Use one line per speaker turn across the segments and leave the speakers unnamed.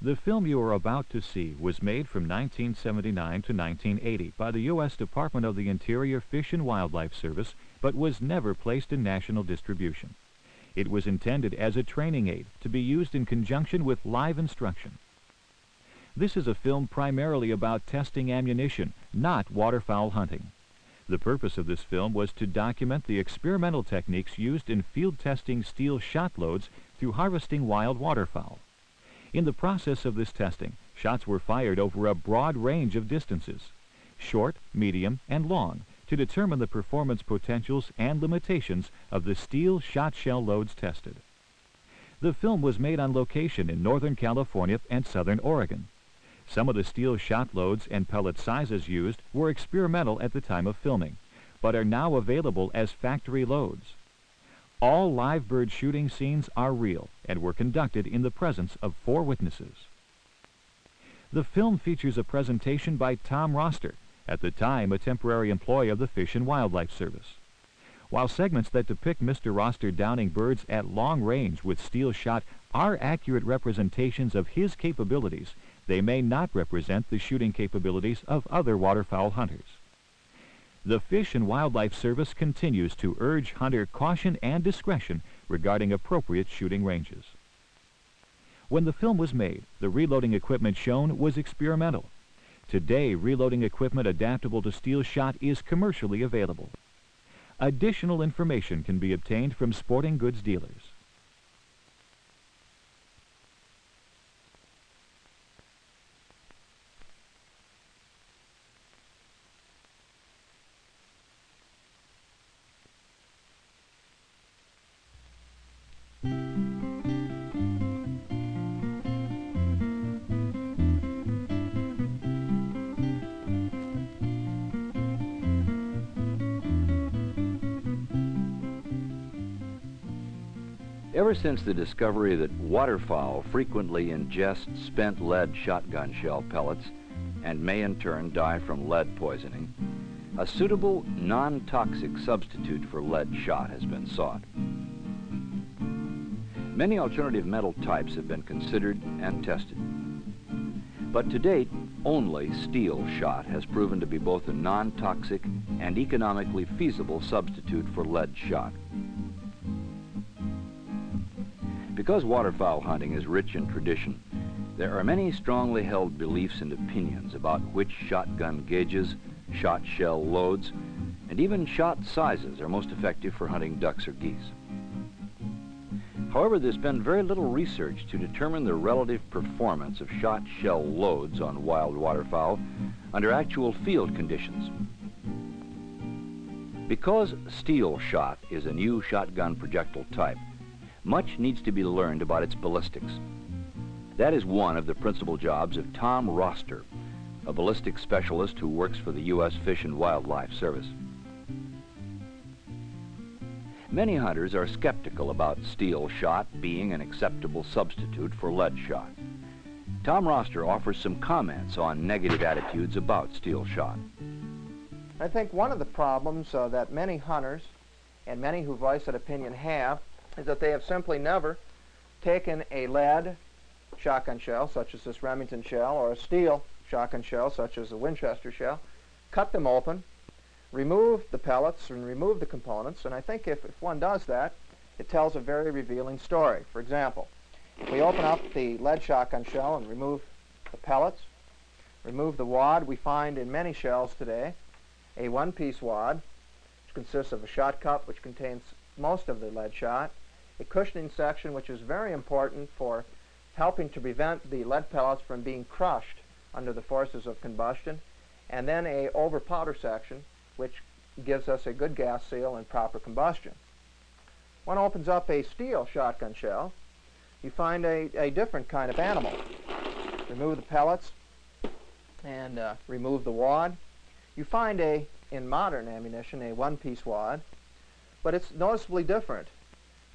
The film you are about to see was made from 1979 to 1980 by the U.S. Department of the Interior Fish and Wildlife Service, but was never placed in national distribution. It was intended as a training aid to be used in conjunction with live instruction. This is a film primarily about testing ammunition, not waterfowl hunting. The purpose of this film was to document the experimental techniques used in field testing steel shot loads through harvesting wild waterfowl. In the process of this testing, shots were fired over a broad range of distances, short, medium, and long, to determine the performance potentials and limitations of the steel shot shell loads tested. The film was made on location in Northern California and Southern Oregon. Some of the steel shot loads and pellet sizes used were experimental at the time of filming, but are now available as factory loads. All live bird shooting scenes are real and were conducted in the presence of 4 witnesses. The film features a presentation by Tom Roster, at the time a temporary employee of the Fish and Wildlife Service. While segments that depict Mr. Roster downing birds at long range with steel shot are accurate representations of his capabilities, they may not represent the shooting capabilities of other waterfowl hunters. The Fish and Wildlife Service continues to urge hunter caution and discretion regarding appropriate shooting ranges. When the film was made, the reloading equipment shown was experimental. Today, reloading equipment adaptable to steel shot is commercially available. Additional information can be obtained from sporting goods dealers.
Ever since the discovery that waterfowl frequently ingest spent lead shotgun shell pellets and may in turn die from lead poisoning, a suitable non-toxic substitute for lead shot has been sought. Many alternative metal types have been considered and tested, but to date only steel shot has proven to be both a non-toxic and economically feasible substitute for lead shot. Because waterfowl hunting is rich in tradition, there are many strongly held beliefs and opinions about which shotgun gauges, shot shell loads, and even shot sizes are most effective for hunting ducks or geese. However, there's been very little research to determine the relative performance of shot shell loads on wild waterfowl under actual field conditions. Because steel shot is a new shotgun projectile type, much needs to be learned about its ballistics. That is one of the principal jobs of Tom Roster, a ballistic specialist who works for the U.S. Fish and Wildlife Service. Many hunters are skeptical about steel shot being an acceptable substitute for lead shot. Tom Roster offers some comments on negative attitudes about steel shot.
I think one of the problems that many hunters and many who voice that opinion have is that they have simply never taken a lead shotgun shell, such as this Remington shell, or a steel shotgun shell, such as a Winchester shell, cut them open, remove the pellets and remove the components, and I think if one does that, it tells a very revealing story. For example, if we open up the lead shotgun shell and remove the pellets, remove the wad, we find in many shells today a one-piece wad, which consists of a shot cup, which contains most of the lead shot, a cushioning section, which is very important for helping to prevent the lead pellets from being crushed under the forces of combustion, and then a over powder section, which gives us a good gas seal and proper combustion. One opens up a steel shotgun shell, you find a different kind of animal. Remove the pellets and remove the wad. You find in modern ammunition, a one-piece wad, but it's noticeably different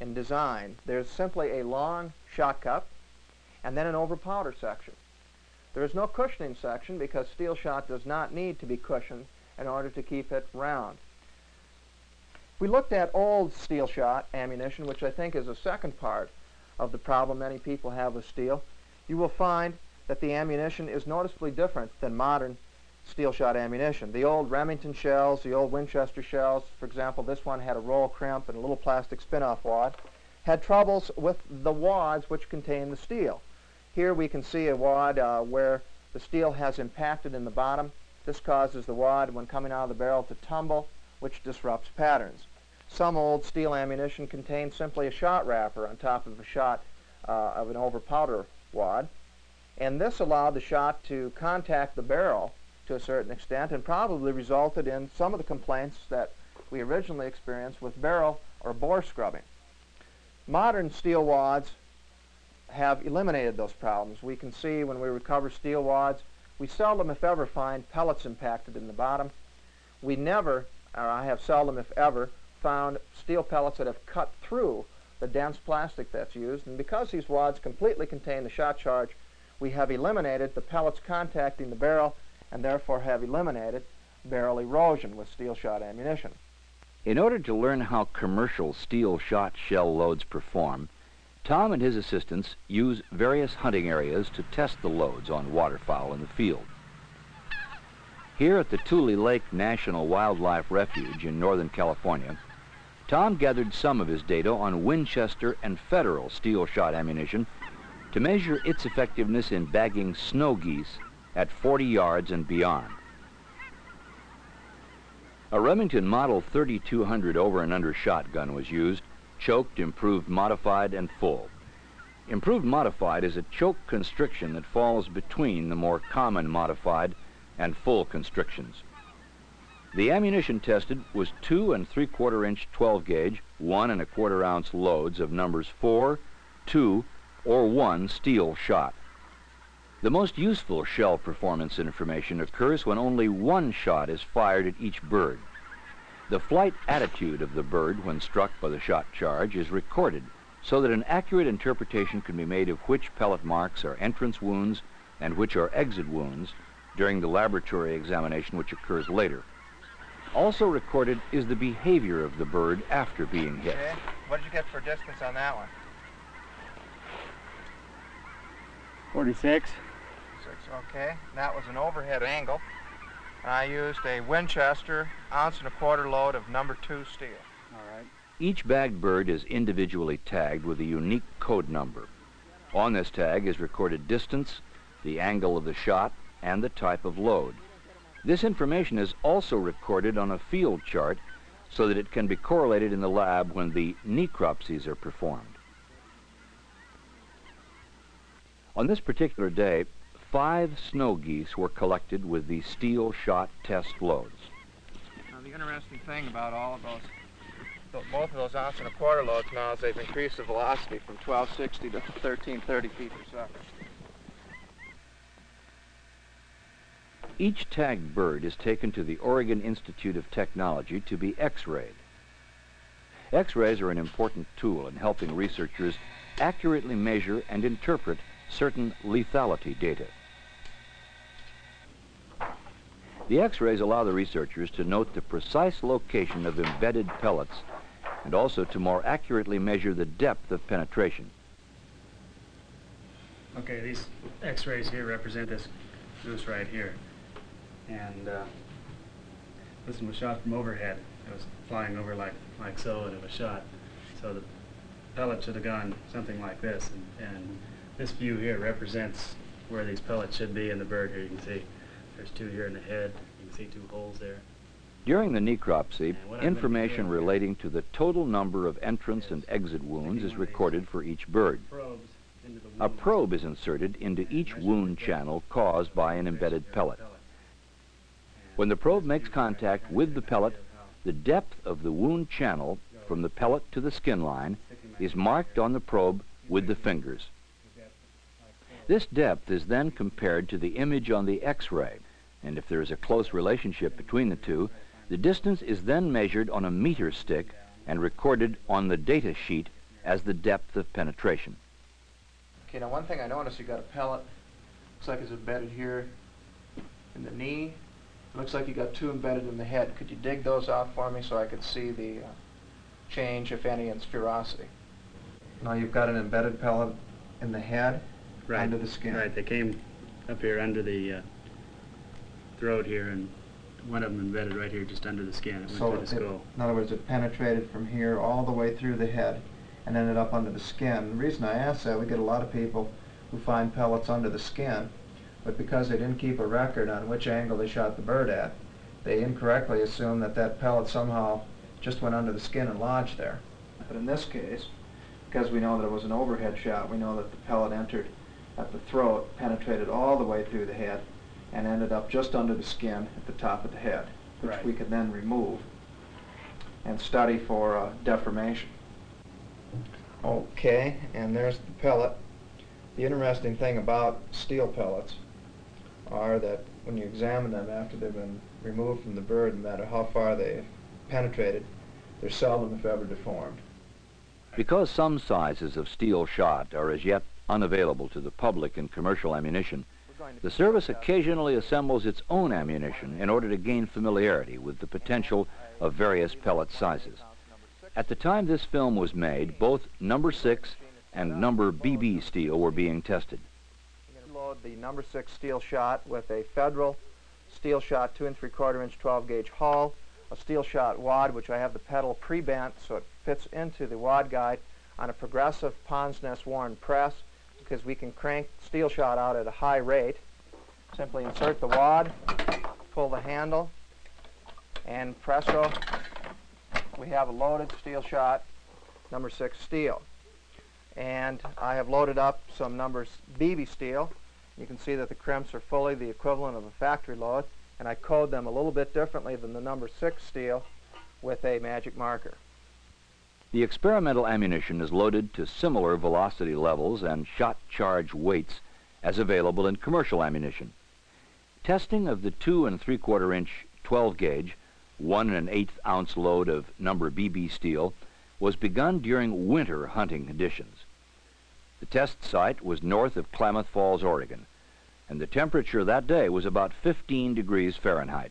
in design. There's simply a long shot cup and then an over powder section. There is no cushioning section because steel shot does not need to be cushioned in order to keep it round. We looked at old steel shot ammunition, which I think is a second part of the problem many people have with steel. you will find that the ammunition is noticeably different than modern steel shot ammunition. The old Remington shells, the old Winchester shells, for example, this one had a roll crimp and a little plastic spin-off wad, had troubles with the wads which contain the steel. Here we can see a wad where the steel has impacted in the bottom. This causes the wad, when coming out of the barrel, to tumble, which disrupts patterns. Some old steel ammunition contained simply a shot wrapper on top of a shot of an over-powder wad, and this allowed the shot to contact the barrel to a certain extent and probably resulted in some of the complaints that we originally experienced with barrel or bore scrubbing. Modern steel wads have eliminated those problems. We can see when we recover steel wads, we seldom, if ever, find pellets impacted in the bottom. We never, or I have seldom, if ever, found steel pellets that have cut through the dense plastic that's used, and because these wads completely contain the shot charge, we have eliminated the pellets contacting the barrel and therefore have eliminated barrel erosion with steel shot ammunition.
In order to learn how commercial steel shot shell loads perform, Tom and his assistants use various hunting areas to test the loads on waterfowl in the field. Here at the Tule Lake National Wildlife Refuge in Northern California, Tom gathered some of his data on Winchester and Federal steel shot ammunition to measure its effectiveness in bagging snow geese at 40 yards and beyond. A Remington Model 3200 over and under shotgun was used, choked, improved, modified, and full. Improved modified is a choke constriction that falls between the more common modified and full constrictions. The ammunition tested was 2 3/4 inch 12 gauge, 1 1/4 ounce loads of numbers 4, 2, or 1 steel shot. The most useful shell performance information occurs when only one shot is fired at each bird. The flight attitude of the bird when struck by the shot charge is recorded so that an accurate interpretation can be made of which pellet marks are entrance wounds and which are exit wounds during the laboratory examination which occurs later. Also recorded is the behavior of the bird after being hit.
Okay. What did you get for distance on that one?
46.
6, okay. That was an overhead angle. I used a Winchester 1 1/4 ounce load of number 2 steel.
All right.
Each bagged bird is individually tagged with a unique code number. On this tag is recorded distance, the angle of the shot, and the type of load. This information is also recorded on a field chart so that it can be correlated in the lab when the necropsies are performed. On this particular day, 5 snow geese were collected with the steel shot test loads.
Now the interesting thing about all of those, both of those 1 1/4 ounce loads now is they've increased the velocity from 1260 to 1330 feet per second.
Each tagged bird is taken to the Oregon Institute of Technology to be X-rayed. X-rays are an important tool in helping researchers accurately measure and interpret certain lethality data. The X-rays allow the researchers to note the precise location of embedded pellets and also to more accurately measure the depth of penetration.
Okay, these X-rays here represent this goose right here. And this one was shot from overhead. It was flying over like so, and it was shot. So the pellet should have gone something like this. And this view here represents where these pellets should be in the bird. Here you can see there's 2 here in the head. You can see 2 holes there.
During the necropsy, information relating to the total number of entrance and exit wounds is recorded for each bird. A probe is inserted into each wound channel caused by an embedded pellet. When the probe makes contact with the pellet, the depth of the wound channel from the pellet to the skin line is marked on the probe with the fingers. This depth is then compared to the image on the X-ray, and if there is a close relationship between the two, the distance is then measured on a meter stick and recorded on the data sheet as the depth of penetration.
Okay, now one thing I noticed, you got a pellet, looks like it's embedded here in the knee. It looks like you got 2 embedded in the head. Could you dig those out for me so I could see the change, if any, in spherosity? Now you've got an embedded pellet in the head.
Right.
under the skin.
Right, they came up here under the throat here, and one of them embedded right here just under the skin. It went
So
through the skull.
in other words, it penetrated from here all the way through the head and ended up under the skin. The reason I ask that, we get a lot of people who find pellets under the skin, but because they didn't keep a record on which angle they shot the bird at, they incorrectly assume that that pellet somehow just went under the skin and lodged there. But in this case, because we know that it was an overhead shot, we know that the pellet entered at the throat, penetrated all the way through the head, and ended up just under the skin at the top of the head, which
Right.
we can then remove and study for deformation. Okay, and there's the pellet. The interesting thing about steel pellets are that when you examine them after they've been removed from the bird, no matter how far they've penetrated, they're seldom, if ever, deformed.
Because some sizes of steel shot are as yet unavailable to the public in commercial ammunition, the service occasionally assembles its own ammunition in order to gain familiarity with the potential of various pellet sizes. At the time this film was made, both number 6 and number BB steel were being tested.
Load the number 6 steel shot with a Federal steel shot 2 3/4 inch 12 gauge hull, a steel shot wad, which I have the pedal pre-bent so it fits into the wad guide on a progressive Pond's Nest worn press, because we can crank steel shot out at a high rate. Simply insert the wad, pull the handle, and presto, we have a loaded steel shot number 6 steel. And I have loaded up some number BB steel. You can see that the crimps are fully the equivalent of a factory load, and I code them a little bit differently than the number 6 steel with a magic marker.
The experimental ammunition is loaded to similar velocity levels and shot charge weights as available in commercial ammunition. Testing of the 2 3/4 inch 12 gauge 1 1/8 ounce load of number BB steel was begun during winter hunting conditions. The test site was north of Klamath Falls, Oregon, and the temperature that day was about 15 degrees Fahrenheit.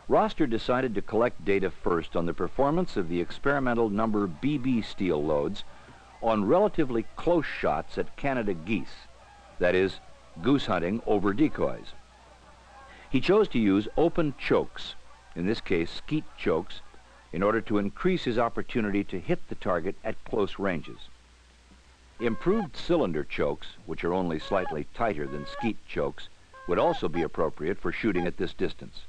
Roster decided to collect data first on the performance of the experimental number BB steel loads on relatively close shots at Canada geese, that is, goose hunting over decoys. He chose to use open chokes, in this case skeet chokes, in order to increase his opportunity to hit the target at close ranges. Improved cylinder chokes, which are only slightly tighter than skeet chokes, would also be appropriate for shooting at this distance.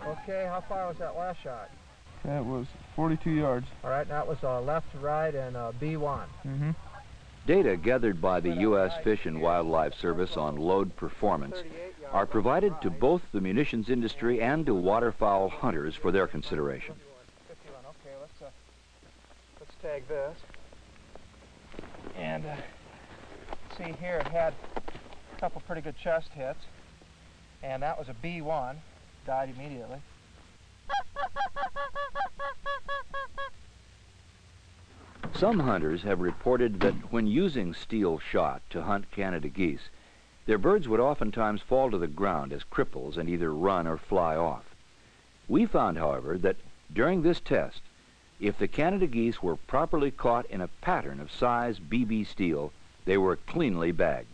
Okay, how far was that last shot?
That was 42 yards.
All right, that was left to right and B1.
Mm-hmm.
Data gathered by the U.S. Fish and Wildlife Service on load performance are provided to both the munitions industry and to waterfowl hunters for their consideration.
51. Okay, let's tag this. And see here, it had a couple pretty good chest hits, and that was a B1, died immediately.
Some hunters have reported that when using steel shot to hunt Canada geese, their birds would oftentimes fall to the ground as cripples and either run or fly off. We found, however, that during this test, if the Canada geese were properly caught in a pattern of size BB steel, they were cleanly bagged.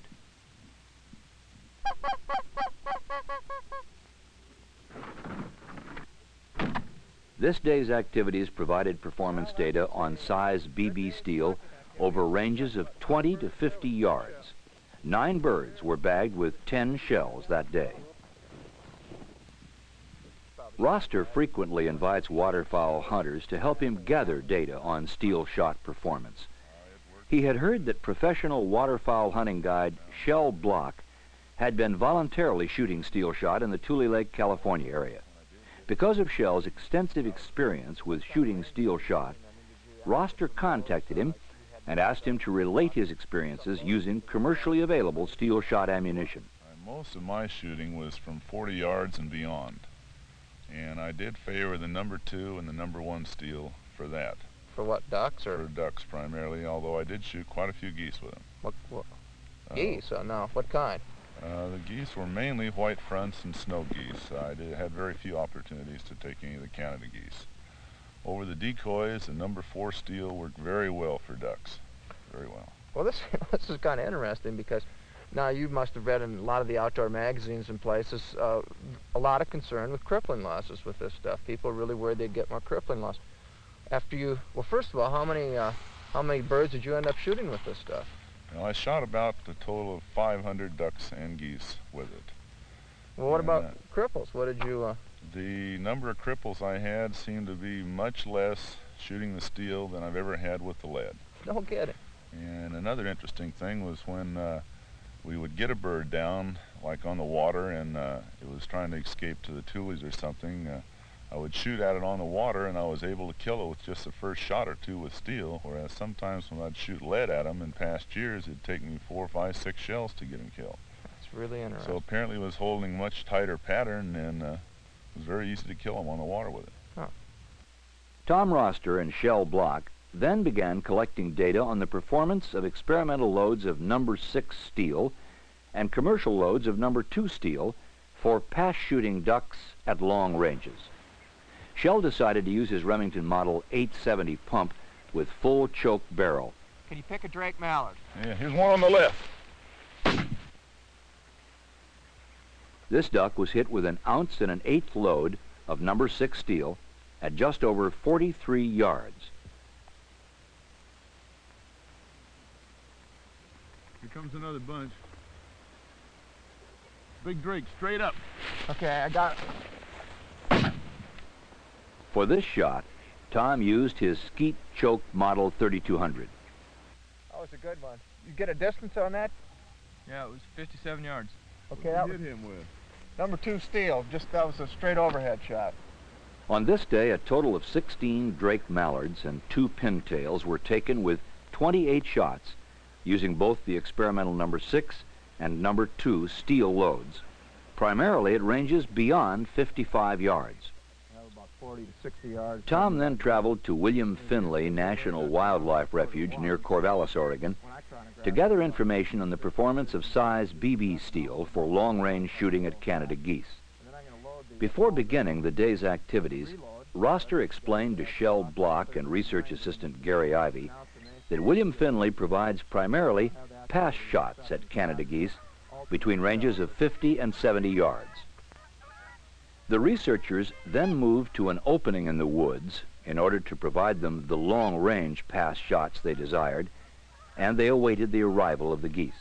This day's activities provided performance data on size BB steel over ranges of 20 to 50 yards. 9 birds were bagged with 10 shells that day. Roster frequently invites waterfowl hunters to help him gather data on steel shot performance. He had heard that professional waterfowl hunting guide Shell Block had been voluntarily shooting steel shot in the Tule Lake, California area. Because of Shell's extensive experience with shooting steel shot, Roster contacted him and asked him to relate his experiences using commercially available steel shot ammunition.
Most of my shooting was from 40 yards and beyond, and I did favor the number 2 and the number 1 steel for that.
For what, ducks
For ducks primarily, although I did shoot quite a few geese with them.
what geese? No, what kind?
The geese were mainly white fronts and snow geese. Had very few opportunities to take any of the Canada geese. Over the decoys, the number 4 steel worked very well for ducks. Very well.
Well, this is kind of interesting because now you must have read in a lot of the outdoor magazines and places a lot of concern with crippling losses with this stuff. People are really worried they'd get more crippling loss. Well, first of all, how many birds did you end up shooting with this stuff?
Well, I shot about a total of 500 ducks and geese with it.
Well, what about cripples? What did you...
The number of cripples I had seemed to be much less shooting the steel than I've ever had with the lead.
No kidding.
And another interesting thing was when we would get a bird down, like on the water, and it was trying to escape to the tules or something, I would shoot at it on the water, and I was able to kill it with just the first shot or two with steel, whereas sometimes when I'd shoot lead at them in past years, it'd take me 4, 5, 6 shells to get him killed.
That's really interesting.
So apparently it was holding much tighter pattern, and it was very easy to kill them on the water with it.
Huh.
Tom Roster and Shell Block then began collecting data on the performance of experimental loads of number 6 steel and commercial loads of number 2 steel for pass-shooting ducks at long ranges. Shell decided to use his Remington Model 870 pump with full choke barrel.
Can you pick a Drake mallard?
Yeah, here's one on the left.
This duck was hit with 1 ounce and 1/8 load of number 6 steel at just over 43 yards.
Here comes another bunch. Big Drake, straight up.
Okay, I got it.
For this shot, Tom used his Skeet Choke Model 3200.
That was a good one. You get a distance on that?
Yeah, it was 57 yards.
Okay, that was
hit him with?
number 2 steel. That was a straight overhead shot.
On this day, a total of 16 Drake mallards and 2 pintails were taken with 28 shots using both the experimental number 6 and number 2 steel loads, primarily at ranges beyond 55 yards.
About 40 to 60 yards.
Tom then traveled to William Finley National Wildlife Refuge near Corvallis, Oregon, to gather information on the performance of size BB steel for long-range shooting at Canada geese. Before beginning the day's activities, Roster explained to Shell Block and research assistant Gary Ivey that William Finley provides primarily pass shots at Canada geese between ranges of 50 and 70 yards. The researchers then moved to an opening in the woods in order to provide them the long-range pass shots they desired, and they awaited the arrival of the geese.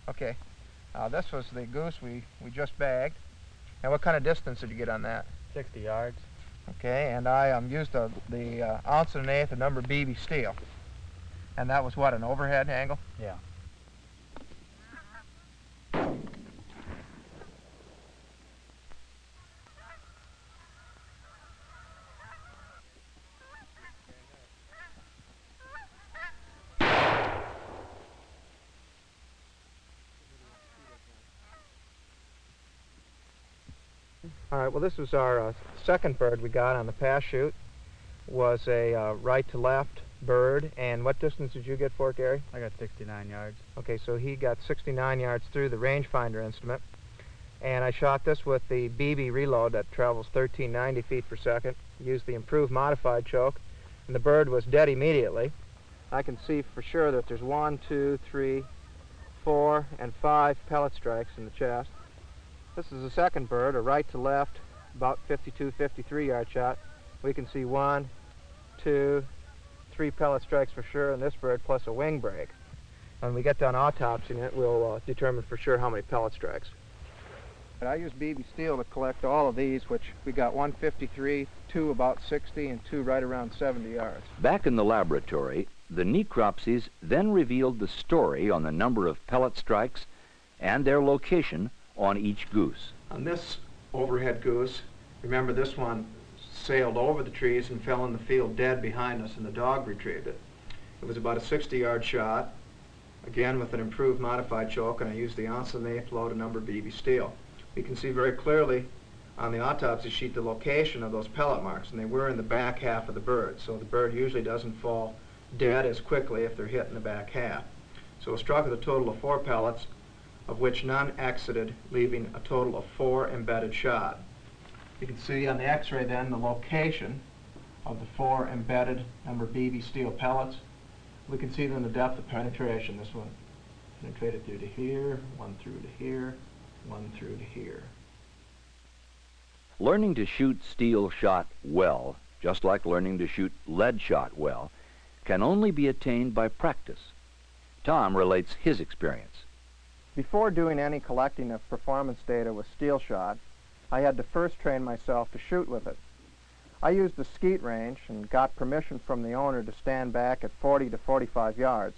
Okay, this was the goose we just bagged. And what kind of distance did you get on that?
60 yards.
Okay, and I used the 1 ounce and 1/8 of number BB steel. And that was what, an overhead angle?
Yeah.
All right, well, this was our second bird we got on the pass shoot. Was a right to left bird. And what distance did you get for it, Gary?
I got 69 yards.
Okay, so he got 69 yards through the rangefinder instrument. And I shot this with the BB reload that travels 1390 feet per second. Used the improved modified choke, and the bird was dead immediately. I can see for sure that there's 1, 2, 3, 4, and 5 pellet strikes in the chest. This is the second bird, a right to left, about 52, 53 yard shot. We can see 1, 2, 3 pellet strikes for sure in this bird, plus a wing break. When we get done autopsying it, we'll determine for sure how many pellet strikes. I used BB steel to collect all of these, which we got 153, 2 about 60, and 2 right around 70 yards.
Back in the laboratory, the necropsies then revealed the story on the number of pellet strikes and their location on each goose.
On this overhead goose, remember this one sailed over the trees and fell in the field dead behind us, and the dog retrieved it. It was about a 60-yard shot, again with an improved modified choke, and I used the 1 ounce and 1/8 load of number BB steel. We can see very clearly on the autopsy sheet the location of those pellet marks, and they were in the back half of the bird, so the bird usually doesn't fall dead as quickly if they're hit in the back half. So it struck with a total of 4 pellets, of which none exited, leaving a total of 4 embedded shot. You can see on the x-ray then the location of the 4 embedded number BB steel pellets. We can see then the depth of penetration. This one penetrated through to here, one through to here, one through to here.
Learning to shoot steel shot well, just like learning to shoot lead shot well, can only be attained by practice. Tom relates his experience.
Before doing any collecting of performance data with steel shot, I had to first train myself to shoot with it. I used the skeet range and got permission from the owner to stand back at 40 to 45 yards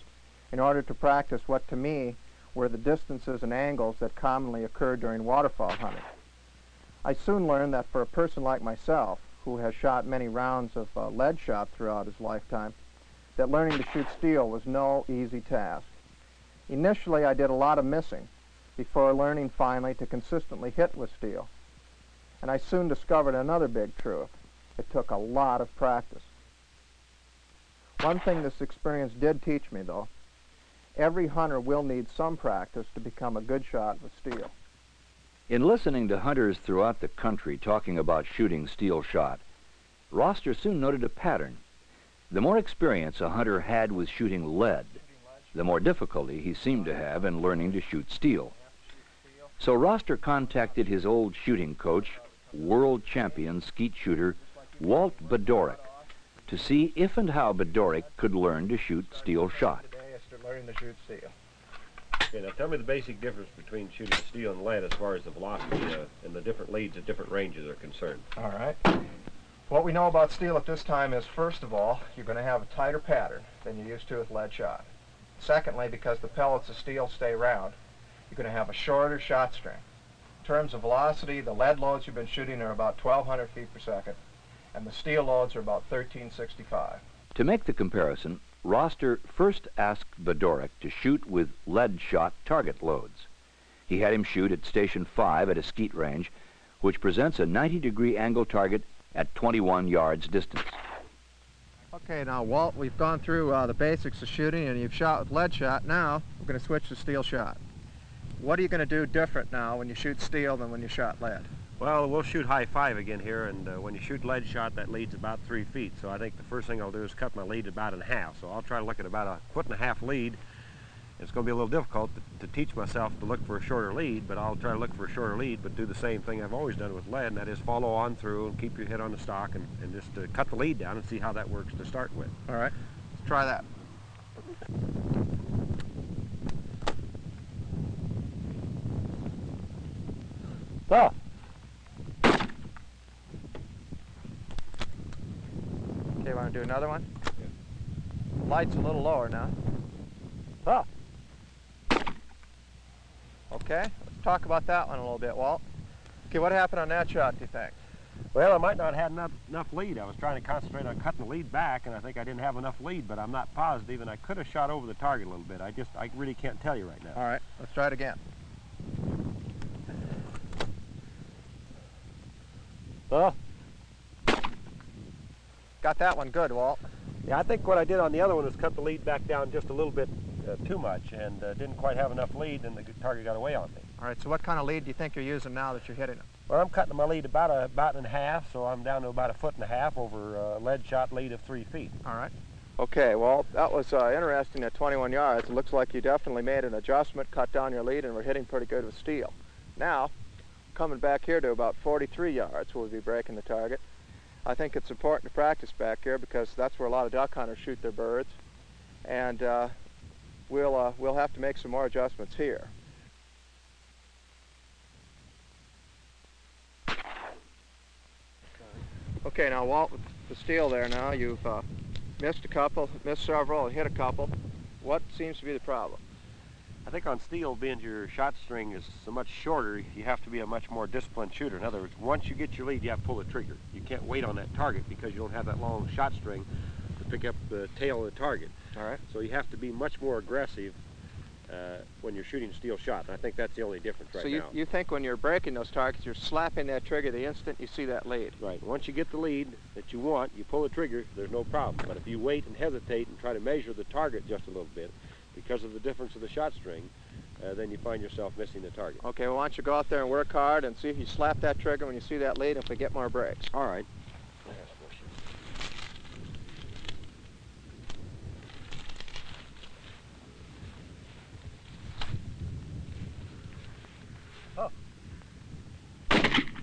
in order to practice what to me were the distances and angles that commonly occur during waterfowl hunting. I soon learned that for a person like myself, who has shot many rounds of lead shot throughout his lifetime, that learning to shoot steel was no easy task. Initially, I did a lot of missing before learning finally to consistently hit with steel. And I soon discovered another big truth. It took a lot of practice. One thing this experience did teach me, though, every hunter will need some practice to become a good shot with steel.
In listening to hunters throughout the country talking about shooting steel shot, Roster soon noted a pattern. The more experience a hunter had with shooting lead, the more difficulty he seemed to have in learning to shoot steel. So Roster contacted his old shooting coach, world champion skeet shooter Walt Bedorick, to see if and how Bedorick could learn to shoot steel shot.
Today is to learn to shoot steel.
Okay, now tell me the basic difference between shooting steel and lead as far as the velocity and the different leads at different ranges are concerned.
All right. What we know about steel at this time is, first of all, you're going to have a tighter pattern than you're used to with lead shot. Secondly, because the pellets of steel stay round, you're going to have a shorter shot string. In terms of velocity, the lead loads you've been shooting are about 1,200 feet per second, and the steel loads are about 1,365.
To make the comparison, Roster first asked Bedorick to shoot with lead shot target loads. He had him shoot at Station 5 at a skeet range, which presents a 90-degree angle target at 21 yards distance.
Okay, now Walt, we've gone through the basics of shooting, and you've shot with lead shot. Now we're going to switch to steel shot. What are you going to do different now when you shoot steel than when you shot lead?
Well, we'll shoot high 5 again here, and when you shoot lead shot, that lead's about 3 feet. So I think the first thing I'll do is cut my lead about in half. So I'll try to look at about 1.5 foot lead. It's going to be a little difficult to teach myself to look for a shorter lead, but I'll try to look for a shorter lead, but do the same thing I've always done with lead, and that is follow on through and keep your head on the stock and just cut the lead down and see how that works to start with.
All right, let's try that.
Oh.
Okay, want to do another one? Yeah. Light's a little lower now.
Ah.
Okay, let's talk about that one a little bit, Walt. Okay, what happened on that shot, do you think?
Well, I might not have had enough lead. I was trying to concentrate on cutting the lead back, and I think I didn't have enough lead, but I'm not positive, and I could have shot over the target a little bit. I really can't tell you right now.
All right, let's try it again.
Oh.
Got that one good, Walt.
Yeah, I think what I did on the other one was cut the lead back down just a little bit too much, and didn't quite have enough lead, and the target got away on me.
All right, so what kind of lead do you think you're using now that you're hitting it?
Well, I'm cutting my lead about in half, so I'm down to about 1.5 foot over a lead shot lead of 3 feet.
All right. Okay, well, that was interesting at 21 yards. It looks like you definitely made an adjustment, cut down your lead, and we're hitting pretty good with steel. Now, coming back here to about 43 yards, we'll be breaking the target. I think it's important to practice back here because that's where a lot of duck hunters shoot their birds, and we'll have to make some more adjustments here. Okay, now Walt, with the steel there now, you've missed a couple, missed several, and hit a couple. What seems to be the problem?
I think on steel, being your shot string is so much shorter, you have to be a much more disciplined shooter. In other words, once you get your lead, you have to pull the trigger. You can't wait on that target because you don't have that long shot string to pick up the tail of the target.
All right.
So you have to be much more aggressive when you're shooting steel shot. And I think that's the only difference right
So
now.
you think when you're breaking those targets, you're slapping that trigger the instant you see that lead?
Right. Once you get the lead that you want, you pull the trigger, there's no problem. But if you wait and hesitate and try to measure the target just a little bit, because of the difference of the shot string, then you find yourself missing the target.
Okay, well, why don't you go out there and work hard and see if you slap that trigger when you see that lead, if we get more breaks.
All right.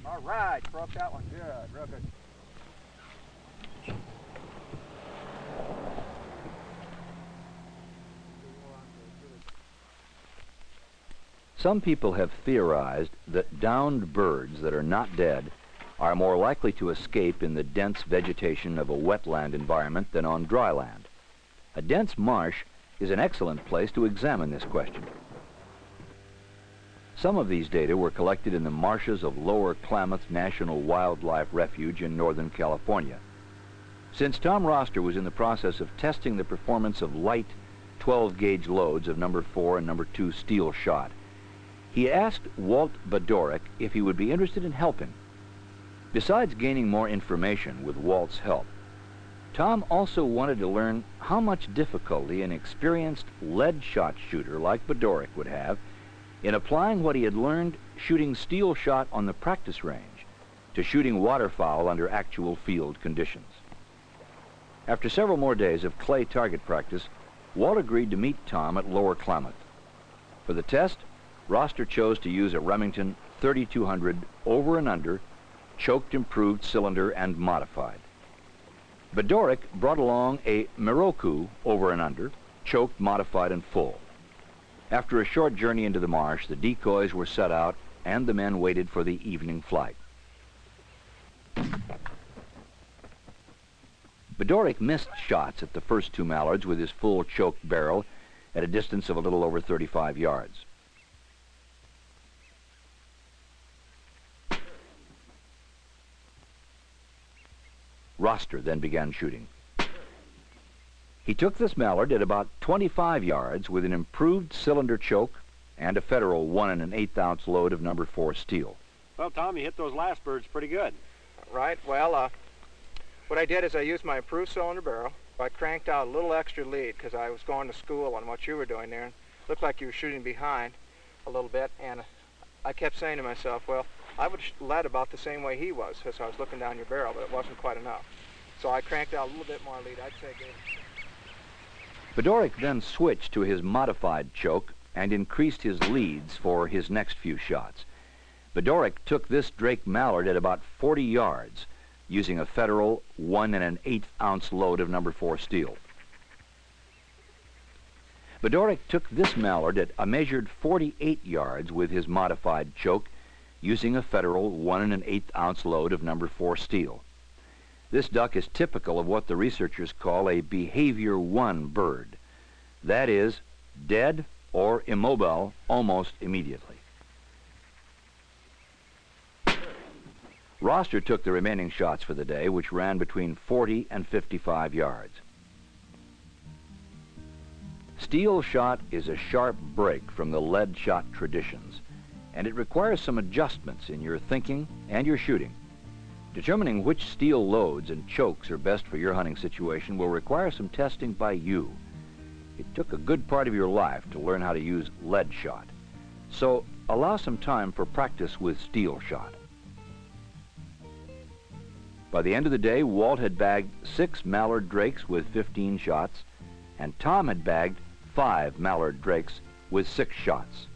All right, broke that one. Good, real good.
Some people have theorized that downed birds that are not dead are more likely to escape in the dense vegetation of a wetland environment than on dry land. A dense marsh is an excellent place to examine this question. Some of these data were collected in the marshes of Lower Klamath National Wildlife Refuge in Northern California. Since Tom Roster was in the process of testing the performance of light 12-gauge loads of number 4 and number 2 steel shot, he asked Walt Bedorek if he would be interested in helping. Besides gaining more information with Walt's help, Tom also wanted to learn how much difficulty an experienced lead shot shooter like Bedorek would have in applying what he had learned shooting steel shot on the practice range to shooting waterfowl under actual field conditions. After several more days of clay target practice, Walt agreed to meet Tom at Lower Klamath. For the test, Roster chose to use a Remington 3200 over and under, choked improved cylinder and modified. Bedorek brought along a Miroku over and under, choked, modified, and full. After a short journey into the marsh, the decoys were set out and the men waited for the evening flight. Bedorek missed shots at the first 2 mallards with his full choked barrel at a distance of a little over 35 yards. Roster then began shooting. He took this mallard at about 25 yards with an improved cylinder choke and a Federal 1 1/8 ounce load of number 4 steel.
Well, Tom, you hit those last birds pretty good.
Right, well, what I did is I used my improved cylinder barrel. I cranked out a little extra lead because I was going to school on what you were doing there. And it looked like you were shooting behind a little bit, and I kept saying to myself, well, I would lead about the same way he was as I was looking down your barrel, but it wasn't quite enough. So I cranked out a little bit more lead. I'd say gave
Bedorek then switched to his modified choke and increased his leads for his next few shots. Bedorek took this Drake mallard at about 40 yards using a Federal 1 1/8 ounce load of number 4 steel. Bedorek took this mallard at a measured 48 yards with his modified choke using a Federal 1 1/8 ounce load of number 4 steel. This duck is typical of what the researchers call a behavior 1 bird. That is, dead or immobile almost immediately. Roster took the remaining shots for the day, which ran between 40 and 55 yards. Steel shot is a sharp break from the lead shot traditions, and it requires some adjustments in your thinking and your shooting. Determining which steel loads and chokes are best for your hunting situation will require some testing by you. It took a good part of your life to learn how to use lead shot, so allow some time for practice with steel shot. By the end of the day, Walt had bagged 6 mallard drakes with 15 shots, and Tom had bagged 5 mallard drakes with 6 shots.